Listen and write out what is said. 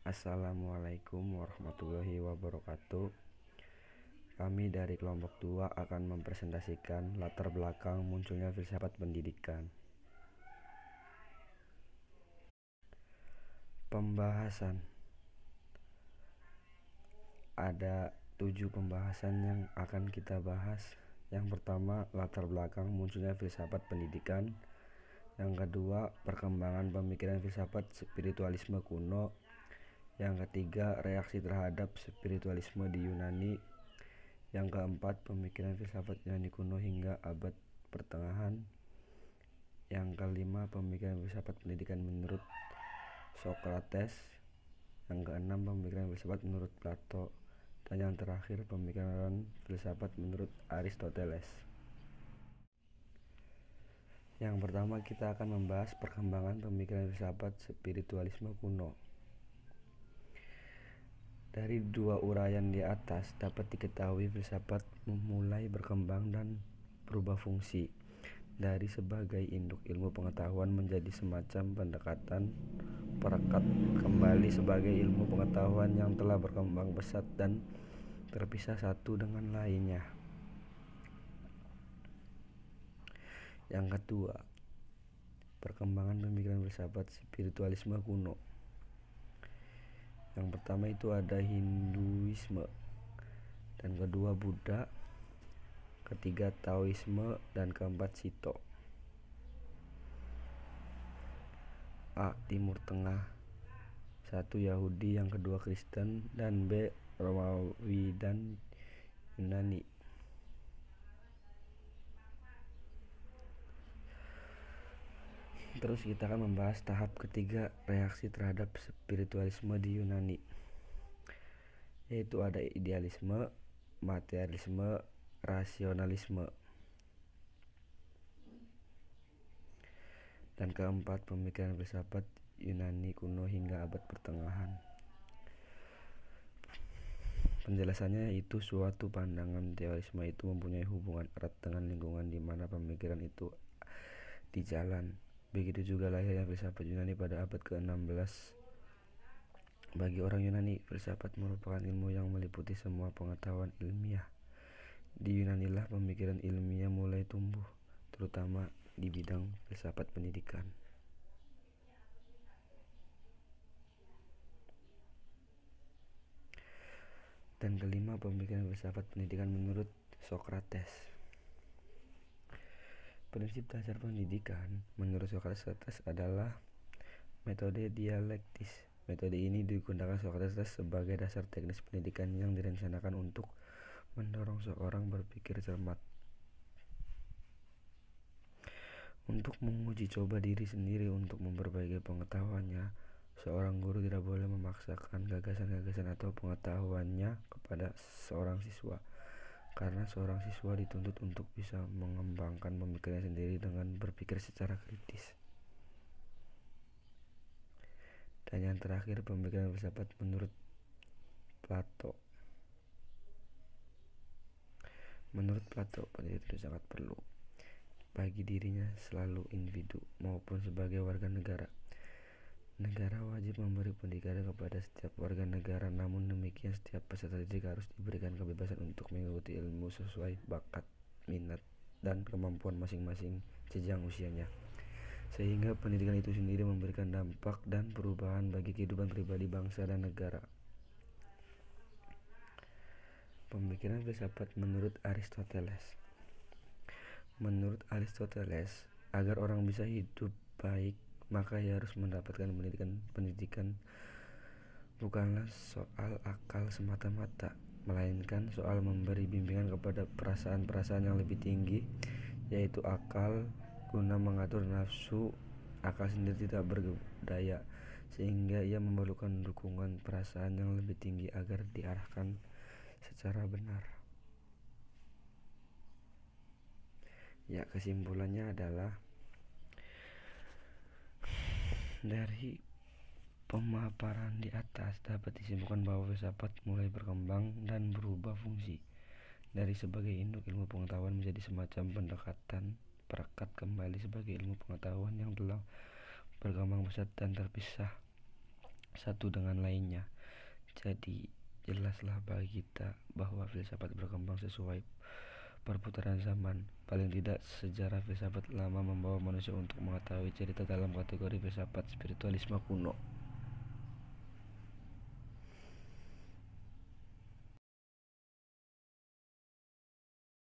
Assalamualaikum warahmatullahi wabarakatuh. Kami dari kelompok 2 akan mempresentasikan latar belakang munculnya filsafat pendidikan. Pembahasan. Ada 7 pembahasan yang akan kita bahas. Yang pertama, latar belakang munculnya filsafat pendidikan. Yang kedua, perkembangan pemikiran filsafat spiritualisme kuno. Yang ketiga, reaksi terhadap spiritualisme di Yunani. Yang keempat, pemikiran filsafat Yunani kuno hingga abad pertengahan. Yang kelima, pemikiran filsafat pendidikan menurut Socrates. Yang keenam, pemikiran filsafat menurut Plato. Dan yang terakhir, pemikiran filsafat menurut Aristoteles. Yang pertama, kita akan membahas perkembangan pemikiran filsafat spiritualisme kuno. Dari 2 uraian di atas dapat diketahui filsafat memulai berkembang dan berubah fungsi dari sebagai induk ilmu pengetahuan menjadi semacam pendekatan perekat kembali sebagai ilmu pengetahuan yang telah berkembang pesat dan terpisah satu dengan lainnya. Yang kedua, perkembangan pemikiran filsafat spiritualisme kuno. Yang pertama itu ada Hinduisme, dan kedua Buddha, ketiga Taoisme, dan keempat Sito. A. Timur Tengah. 1. Yahudi, yang kedua Kristen, dan B. Romawi dan Yunani. Terus kita akan membahas tahap ketiga, reaksi terhadap spiritualisme di Yunani, yaitu ada idealisme, materialisme, rasionalisme. Dan keempat, pemikiran filsafat Yunani kuno hingga abad pertengahan. Penjelasannya yaitu suatu pandangan teorisme itu mempunyai hubungan erat dengan lingkungan di mana pemikiran itu dijalan. Begitu juga lahirnya filsafat Yunani pada abad ke-16. Bagi orang Yunani, filsafat merupakan ilmu yang meliputi semua pengetahuan ilmiah. Di Yunanilah pemikiran ilmiah mulai tumbuh, terutama di bidang filsafat pendidikan. Dan kelima, pemikiran filsafat pendidikan menurut Socrates. Prinsip dasar pendidikan menurut Socrates adalah metode dialektis. Metode ini digunakan Socrates sebagai dasar teknis pendidikan yang direncanakan untuk mendorong seorang berpikir cermat. Untuk menguji coba diri sendiri untuk memperbaiki pengetahuannya, seorang guru tidak boleh memaksakan gagasan-gagasan atau pengetahuannya kepada seorang siswa, karena seorang siswa dituntut untuk bisa mengembangkan pemikirannya sendiri dengan berpikir secara kritis. Dan yang terakhir, pemikiran filsafat menurut Plato. Menurut Plato, pendidikan itu sangat perlu bagi dirinya selalu individu maupun sebagai warga negara. Negara wajib memberi pendidikan kepada setiap warga negara, namun demikian setiap peserta didik harus diberikan kebebasan untuk mengikuti ilmu sesuai bakat, minat, dan kemampuan masing-masing jenjang usianya, sehingga pendidikan itu sendiri memberikan dampak dan perubahan bagi kehidupan pribadi, bangsa, dan negara. Pemikiran filsafat menurut Aristoteles. Menurut Aristoteles, agar orang bisa hidup baik, maka ia harus mendapatkan pendidikan bukanlah soal akal semata-mata, melainkan soal memberi bimbingan kepada perasaan-perasaan yang lebih tinggi, yaitu akal, guna mengatur nafsu. Akal sendiri tidak berdaya, sehingga ia memerlukan dukungan perasaan yang lebih tinggi agar diarahkan secara benar. Ya, kesimpulannya adalah dari pemaparan di atas dapat disimpulkan bahwa filsafat mulai berkembang dan berubah fungsi dari sebagai induk ilmu pengetahuan menjadi semacam pendekatan perekat kembali sebagai ilmu pengetahuan yang telah berkembang pesat dan terpisah satu dengan lainnya. Jadi jelaslah bagi kita bahwa filsafat berkembang sesuai perputaran zaman. Paling tidak sejarah filsafat lama membawa manusia untuk mengetahui cerita dalam kategori filsafat spiritualisme kuno.